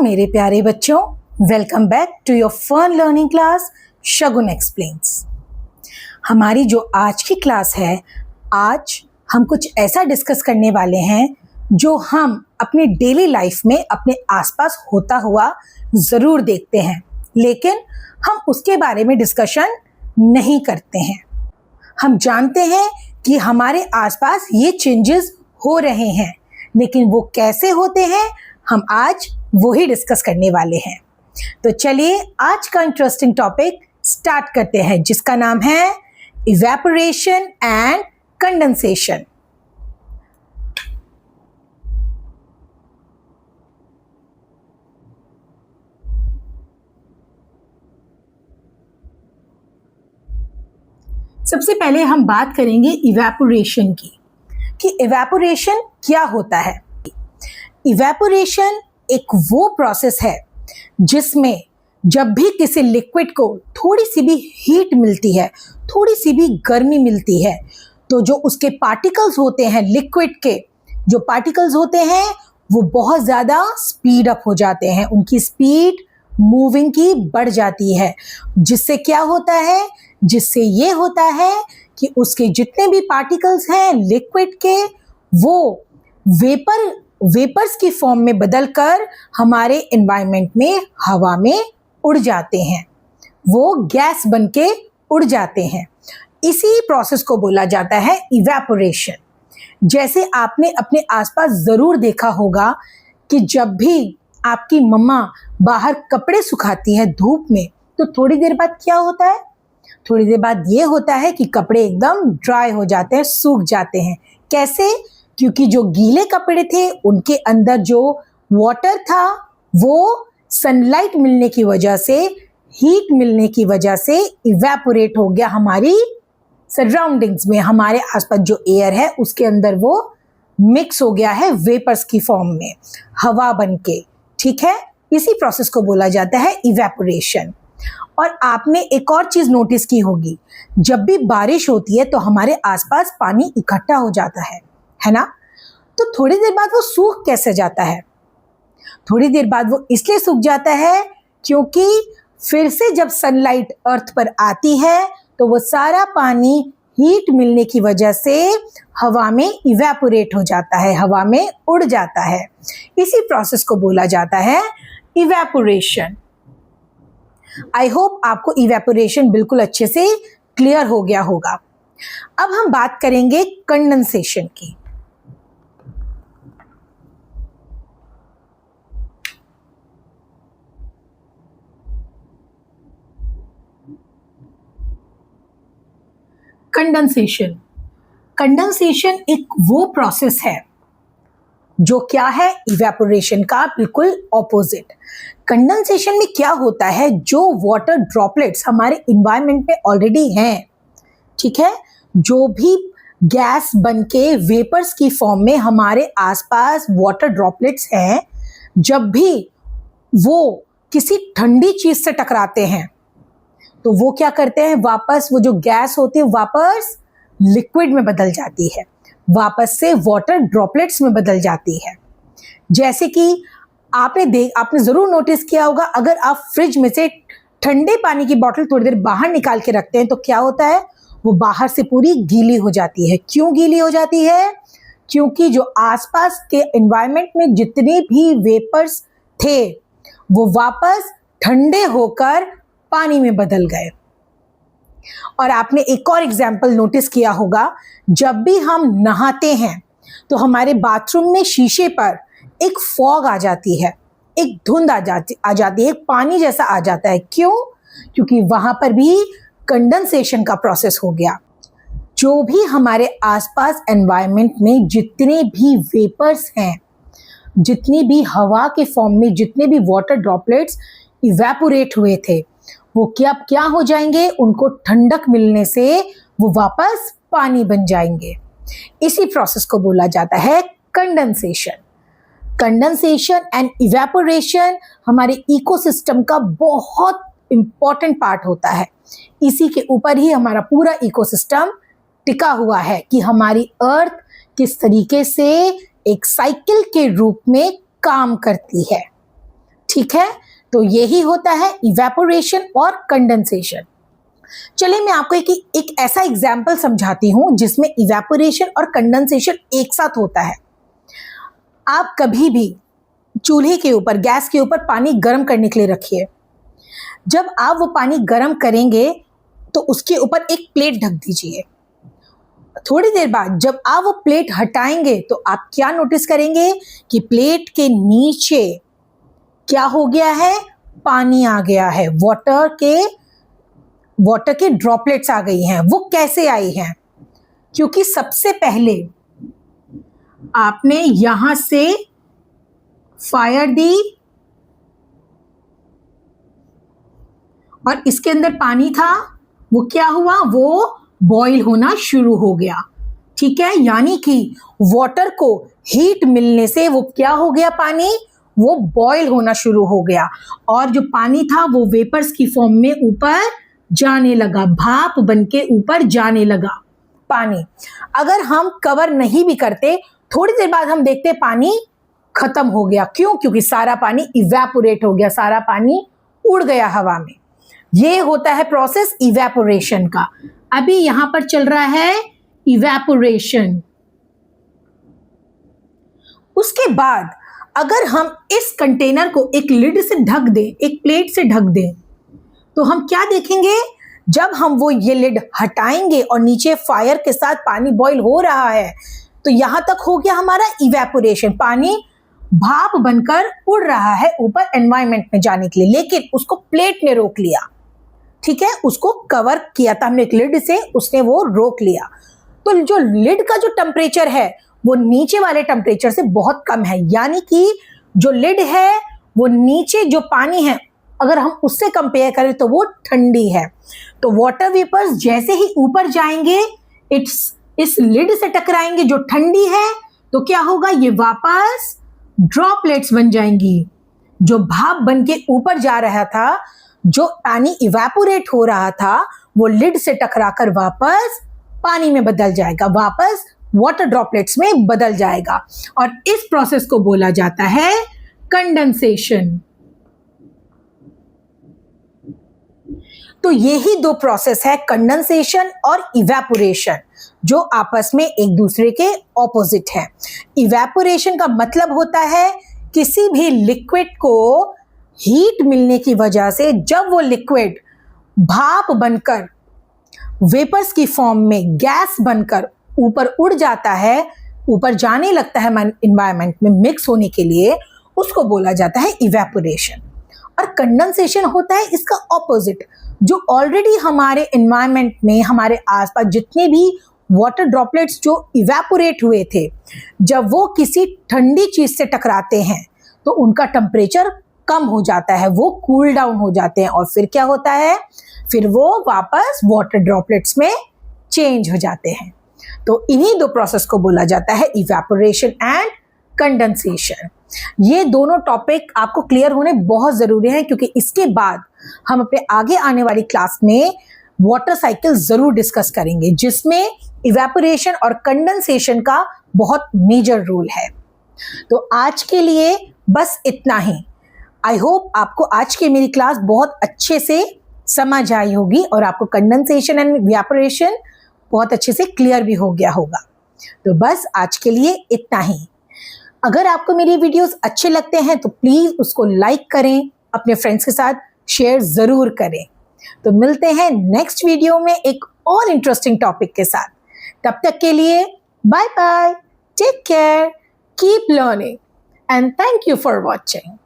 मेरे प्यारे बच्चों, welcome back to your fun learning class Shagun explains. हमारी जो आज की क्लास है, आज हम कुछ ऐसा डिस्कस करने वाले हैं जो हम अपनी डेली लाइफ में अपने आसपास होता हुआ ज़रूर देखते हैं, लेकिन हम उसके बारे में डिस्कशन नहीं करते हैं। हम जानते हैं कि हमारे आसपास ये चेंजेस हो रहे हैं, लेकिन वो कैसे होते हैं हम आज वो ही डिस्कस करने वाले हैं। तो चलिए आज का इंटरेस्टिंग टॉपिक स्टार्ट करते हैं, जिसका नाम है इवेपोरेशन एंड कंडेंसेशन। सबसे पहले हम बात करेंगे इवेपोरेशन की, कि इवेपोरेशन क्या होता है। इवेपोरेशन एक वो प्रोसेस है जिसमें जब भी किसी लिक्विड को थोड़ी सी भी हीट मिलती है, थोड़ी सी भी गर्मी मिलती है, तो जो उसके पार्टिकल्स होते हैं, लिक्विड के जो पार्टिकल्स होते हैं वो बहुत ज़्यादा स्पीड अप हो जाते हैं, उनकी स्पीड मूविंग की बढ़ जाती है। जिससे क्या होता है, जिससे ये होता है कि उसके जितने भी पार्टिकल्स हैं लिक्विड के, वो वेपर्स की फॉर्म में बदलकर हमारे एनवायरनमेंट में हवा में उड़ जाते हैं, वो गैस बनके उड़ जाते हैं। इसी प्रोसेस को बोला जाता है इवेपोरेशन। जैसे आपने अपने आसपास ज़रूर देखा होगा कि जब भी आपकी मम्मा बाहर कपड़े सुखाती है धूप में, तो थोड़ी देर बाद क्या होता है, थोड़ी देर बाद ये होता है कि कपड़े एकदम ड्राई हो जाते हैं, सूख जाते हैं। कैसे? क्योंकि जो गीले कपड़े थे उनके अंदर जो वाटर था वो सनलाइट मिलने की वजह से, हीट मिलने की वजह से इवेपोरेट हो गया हमारी सराउंडिंग्स में, हमारे आसपास जो एयर है उसके अंदर वो मिक्स हो गया है वेपर्स की फॉर्म में, हवा बनके। ठीक है, इसी प्रोसेस को बोला जाता है इवेपोरेशन। और आपने एक और चीज़ नोटिस की होगी, जब भी बारिश होती है तो हमारे आसपास पानी इकट्ठा हो जाता है ना? तो थोड़ी देर बाद वो सूख कैसे जाता है? थोड़ी देर बाद वो इसलिए सूख जाता है क्योंकि फिर से जब सनलाइट अर्थ पर आती है तो वो सारा पानी हीट मिलने की वजह से हवा में इवेपोरेट हो जाता है, हवा में उड़ जाता है। इसी प्रोसेस को बोला जाता है इवेपोरेशन। आई होप आपको इवेपोरेशन बिल्कुल अच्छे से क्लियर हो गया होगा। अब हम बात करेंगे कंडेंसेशन की। कंडेंसेशन एक वो प्रोसेस है जो क्या है, इवेपोरेशन का बिल्कुल ऑपोजिट। कंडेंसेशन में क्या होता है, जो वाटर ड्रॉपलेट्स हमारे इन्वायरमेंट में ऑलरेडी हैं, ठीक है, जो भी गैस बनके वेपर्स की फॉर्म में हमारे आसपास वाटर ड्रॉपलेट्स हैं, जब भी वो किसी ठंडी चीज़ से टकराते हैं तो वो क्या करते हैं, वापस वो जो गैस होती है वापस लिक्विड में बदल जाती है, वापस से वाटर ड्रॉपलेट्स में बदल जाती है। जैसे कि आपने ज़रूर नोटिस किया होगा, अगर आप फ्रिज में से ठंडे पानी की बोतल थोड़ी देर बाहर निकाल के रखते हैं तो क्या होता है, वो बाहर से पूरी गीली हो जाती है। क्यों गीली हो जाती है? क्योंकि जो आसपास के एनवायरनमेंट में जितने भी वेपर्स थे वो वापस ठंडे होकर पानी में बदल गए। और आपने एक और एग्जाम्पल नोटिस किया होगा, जब भी हम नहाते हैं तो हमारे बाथरूम में शीशे पर एक फॉग आ जाती है, एक धुंध आ जाती है, एक पानी जैसा आ जाता है। क्यों? क्योंकि वहां पर भी कंडेंसेशन का प्रोसेस हो गया। जो भी हमारे आसपास एनवायरनमेंट में जितने भी वेपर्स हैं, जितनी भी हवा के फॉर्म में जितने भी वाटर ड्रॉपलेट्स इवेपोरेट हुए थे, वो क्या हो जाएंगे, उनको ठंडक मिलने से वो वापस पानी बन जाएंगे। इसी प्रोसेस को बोला जाता है कंडेंसेशन। कंडेंसेशन एंड इवेपोरेशन हमारे इकोसिस्टम का बहुत इंपॉर्टेंट पार्ट होता है। इसी के ऊपर ही हमारा पूरा इकोसिस्टम टिका हुआ है कि हमारी अर्थ किस तरीके से एक साइकिल के रूप में काम करती है। ठीक है, तो यही होता है इवेपोरेशन और कंडेंसेशन। चलिए मैं आपको एक ऐसा एग्जाम्पल समझाती हूं जिसमें इवेपोरेशन और कंडेंसेशन एक साथ होता है। आप कभी भी चूल्हे के ऊपर, गैस के ऊपर पानी गर्म करने के लिए रखिए। जब आप वो पानी गर्म करेंगे तो उसके ऊपर एक प्लेट ढक दीजिए। थोड़ी देर बाद जब आप वो प्लेट हटाएंगे तो आप क्या नोटिस करेंगे कि प्लेट के नीचे क्या हो गया है, पानी आ गया है, वाटर के ड्रॉपलेट्स आ गई हैं। वो कैसे आई हैं? क्योंकि सबसे पहले आपने यहां से फायर दी और इसके अंदर पानी था, वो क्या हुआ, वो बॉईल होना शुरू हो गया। ठीक है, यानी कि वाटर को हीट मिलने से वो क्या हो गया, पानी वो बॉईल होना शुरू हो गया और जो पानी था वो वेपर्स की फॉर्म में ऊपर जाने लगा, भाप बनके ऊपर जाने लगा पानी। अगर हम कवर नहीं भी करते, थोड़ी देर बाद हम देखते पानी खत्म हो गया। क्यों? क्योंकि सारा पानी इवेपोरेट हो गया, सारा पानी उड़ गया हवा में। ये होता है प्रोसेस इवेपोरेशन का। अभी यहां पर चल रहा है इवेपोरेशन। उसके बाद अगर हम इस कंटेनर को एक लिड से ढक दें, एक प्लेट से ढक दें, तो हम क्या देखेंगे, जब हम वो ये लिड हटाएंगे और नीचे फायर के साथ पानी बॉईल हो रहा है, तो यहां तक हो गया हमारा इवेपोरेशन। पानी भाप बनकर उड़ रहा है ऊपर एनवायरमेंट में जाने के लिए, लेकिन उसको प्लेट ने रोक लिया। ठीक है, उसको कवर किया था हमने एक लिड से, उसने वो रोक लिया। तो जो लिड का जो टेम्परेचर है वो नीचे वाले टेम्परेचर से बहुत कम है, यानी कि जो लिड है वो नीचे जो पानी है अगर हम उससे कंपेयर करें तो वो ठंडी है। तो वाटर वेपर्स जैसे ही ऊपर जाएंगे इस लिड से टकराएंगे जो ठंडी है, तो क्या होगा, ये वापस ड्रॉपलेट्स बन जाएंगी। जो भाप बन के ऊपर जा रहा था, जो पानी इवेपोरेट हो रहा था, वो लिड से टकराकर वापस पानी में बदल जाएगा, वापस वाटर ड्रॉपलेट्स में बदल जाएगा और इस प्रोसेस को बोला जाता है कंडेंसेशन। तो यही दो प्रोसेस है, कंडेंसेशन और इवेपोरेशन, जो आपस में एक दूसरे के ऑपोजिट है। इवेपोरेशन का मतलब होता है किसी भी लिक्विड को हीट मिलने की वजह से जब वो लिक्विड भाप बनकर वेपर्स की फॉर्म में गैस बनकर ऊपर उड़ जाता है, ऊपर जाने लगता है एनवायरनमेंट में मिक्स होने के लिए, उसको बोला जाता है इवेपोरेशन। और कंडेंसेशन होता है इसका ऑपोजिट, जो ऑलरेडी हमारे एनवायरनमेंट में हमारे आसपास जितने भी वाटर ड्रॉपलेट्स जो इवेपोरेट हुए थे, जब वो किसी ठंडी चीज से टकराते हैं तो उनका टेम्परेचर कम हो जाता है, वो कूल डाउन हो जाते हैं और फिर क्या होता है, फिर वो वापस वाटर ड्रॉपलेट्स में चेंज हो जाते हैं। तो इन्हीं दो प्रोसेस को बोला जाता है इवेपोरेशन एंड कंडेंसेशन। ये दोनों टॉपिक आपको क्लियर होने बहुत जरूरी है, क्योंकि इसके बाद हम अपने आगे आने वाली क्लास में वाटर साइकिल जरूर डिस्कस करेंगे, जिसमें इवेपोरेशन और कंडेंसेशन का बहुत मेजर रोल है। तो आज के लिए बस इतना ही। आई होप आपको आज की मेरी क्लास बहुत अच्छे से समझ आई होगी और आपको कंडेंसेशन एंड इवेपोरेशन बहुत अच्छे से क्लियर भी हो गया होगा। तो बस आज के लिए इतना ही। अगर आपको मेरी वीडियोस अच्छे लगते हैं तो प्लीज उसको लाइक करें, अपने फ्रेंड्स के साथ शेयर जरूर करें। तो मिलते हैं नेक्स्ट वीडियो में एक और इंटरेस्टिंग टॉपिक के साथ। तब तक के लिए bye bye, take care, keep learning and thank you for watching.